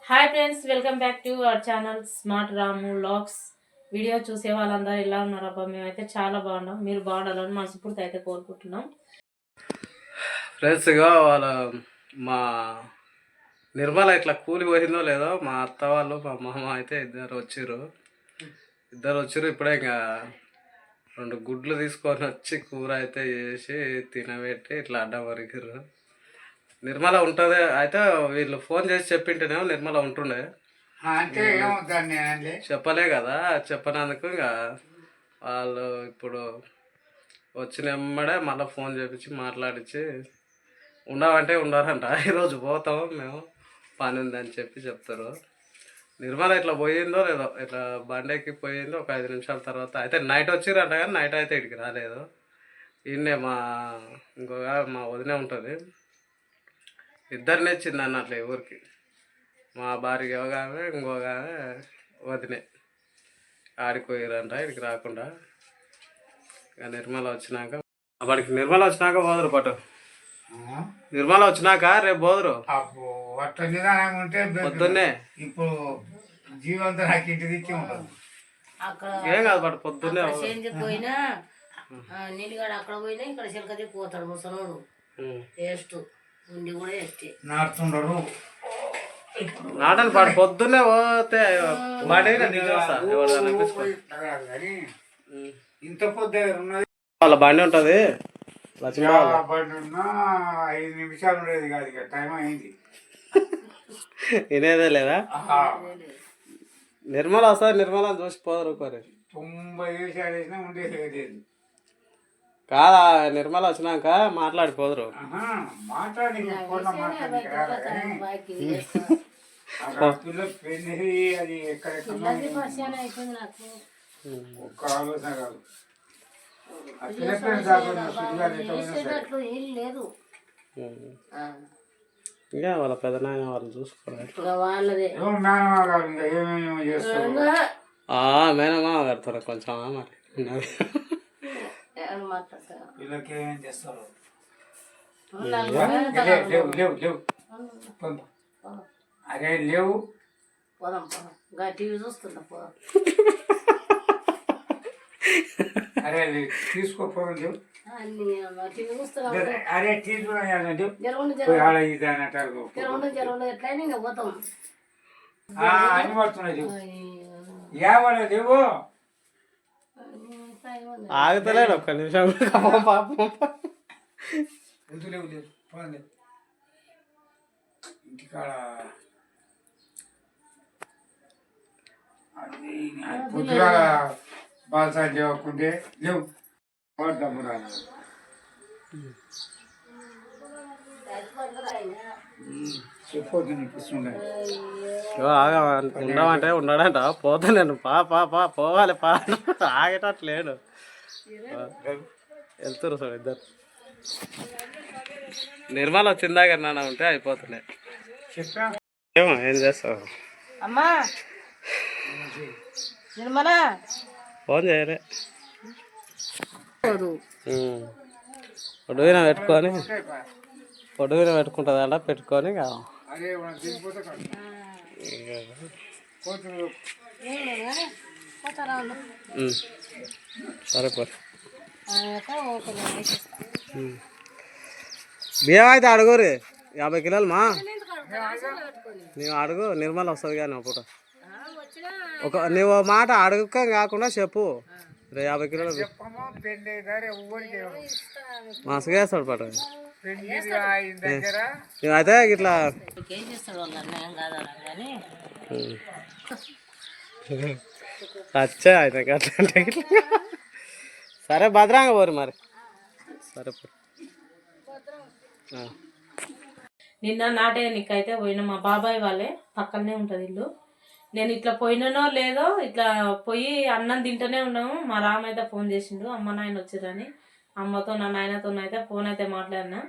Hi friends, welcome back to our channel smart Ramu vlogs. Video చూసే వాళ్ళందరూ ఎలా ఉన్నారు? అబ్బా, మేమైతే చాలా బాగున్నాం. మీరు బాగుండాలని మనస్ఫూర్తి అయితే కోరుకుంటున్నాం. ఫ్రెండ్స్గా వాళ్ళ మా నిర్మల ఇట్లా కూలి పోయిందో లేదో మా అత్త వాళ్ళు మా మామ అయితే ఇద్దరు వచ్చారు. ఇప్పుడే ఇంకా 2 గుడ్లు తీసుకొని వచ్చి కూర అయితే చేసి తినబెట్టి ఇట్లా అడ్డం వరికిర్రు. నిర్మల ఉంటుంది అయితే వీళ్ళు ఫోన్ చేసి చెప్పింటేనేమో నిర్మల ఉంటుండే, చెప్పలే కదా. చెప్పనందుకు ఇంకా వాళ్ళు ఇప్పుడు వచ్చినమ్మడే మళ్ళీ ఫోన్ చేపించి మాట్లాడించి ఉండవంటే ఉండాలంట. ఈరోజు పోతాము మేము, పని ఉందని చెప్తారు. నిర్మల ఇట్లా పోయిందో లేదో, ఇట్లా బండెక్కి పోయిందో ఒక 5 నిమిషాల తర్వాత అయితే నైట్ వచ్చిరంట, కానీ నైట్ అయితే ఇక్కడికి రాలేదు. ఈయనే మా వదినే ఉంటుంది, ఇద్దరిని ఇచ్చింది అన్నట్లు ఊరికి. మా భార్య యోగామే ఇంకోగామే వదినే ఆడిపోయారంట ఇక్కడికి రాకుండా. ఇక నిర్మల వచ్చినాక పోదురు పట్టు. నిర్మల వచ్చినాక రేపు పోదురు పొద్దున్నే. ఇప్పుడు జీవంతో నాకు ఇంటికి ఇచ్చి ఉంటుంది. ఏం కాదు పట్టు, పొద్దున్నే పోయినా నీళ్ళగాడు అక్కడ పోయినా ఇక్కడ చిలకది పోతాడు ముసలోడు. టేస్ట్ ఉండి కూడా నాడుతుండడు. నాటని పాడు పొద్దున్నే పోతే ఇంత పొద్దు ఉన్నది. వాళ్ళ బండి ఉంటుంది, బండి ఉన్నా 5 నిమిషాలు ఉండేది కాదు, ఇక టైం అయింది. వినేదే లేదా? నిర్మల వస్తుంది, నిర్మల చూసి పోదరు. 90 నిమిషాలు వేసినా ఉండేది లేదు. కాదా, నిర్మల వచ్చినాక మాట్లాడిపోదురు. మాట్లాడి అది ఎక్కడెక్కడ ఒక్క ఆలోచన కాదు. ఇంకా వాళ్ళ పెదనాయన వాళ్ళు చూసుకోవాలి. ఏమేమి చేస్తారు మేనమామ గారితో కొంచెం మరి వీళ్ళకి ఏమేం చేస్తారు. అరే లేవు, టీవీ చూస్తున్నా. అరే తీసుకోపోవడం లేవు. అరే తీసుకున్నాడు అన్ని పడుతున్నాయి. ఏవాడ లేవు, ఆగుతలేడు ఒక్క నిమిషం. లేవు లేవు పోండి ఇంటికాడ. పొద్దుగా బాలసారి చేయకుంటే లేవు దమ్మురా. చెప్పొద్దు నీకు ఉండమంటే ఉండడంట. పోతా నేను పోవాలి ఆగేటట్లేడు. వెళ్తురు సార్ ఇద్దరు. నిర్మల వచ్చిందాక నాన్న ఉంటే అయిపోతున్నాయి. ఏమో ఏం చేస్తావు అమ్మా? నిర్మల ఫోన్ చేయలే. పొడుగున పెట్టుకుంటుందంట, పెట్టుకొని సరే పోయి బియ్యం అయితే అడుగురి 50 కిలోలు మా. నువ్వు అడుగు, నిర్మల వస్తుంది కానీ పూట నువ్వు మాట అడుగుక కాకుండా చెప్పు. 50 కిలోలు మస్తుగా వేస్తాడు పట. నువ్వైతే ఇట్లా వచ్చా అయితే అంటే. సరే భద్రంగా పోరు మరి. సరే నిన్న నాటేనికైతే పోయినా. మా బాబాయ్ వాళ్ళే పక్కనే ఉంటుంది ఇల్లు. నేను ఇట్లా పోయినానో లేదో ఇట్లా పోయి అన్నం తింటూనే ఉన్నాము. మా రామ అయితే ఫోన్ చేసిండు, అమ్మ నాయన వచ్చారని. అమ్మతో నా నాయనతో అయితే ఫోన్ అయితే మాట్లాడినా.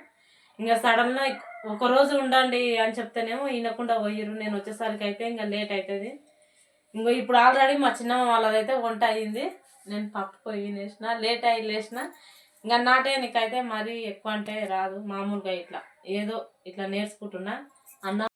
ఇంకా సడన్గా ఒకరోజు ఉండండి అని చెప్తేనేమో వినకుండా పోయిర్రు. నేను వచ్చేసరికి అయితే ఇంకా లేట్ అవుతుంది. ఇంకో ఇప్పుడు ఆల్రెడీ మా చిన్నమ్మ వాళ్ళదైతే వంట అయ్యింది. నేను పప్పు పొయ్యి వేసిన, లేట్ అయ్యి లేచిన. ఇంకా నాటేనికైతే మరీ ఎక్కువ అంటే రాదు, మామూలుగా ఇట్లా ఏదో ఇట్లా నేర్చుకుంటున్నా. అన్నం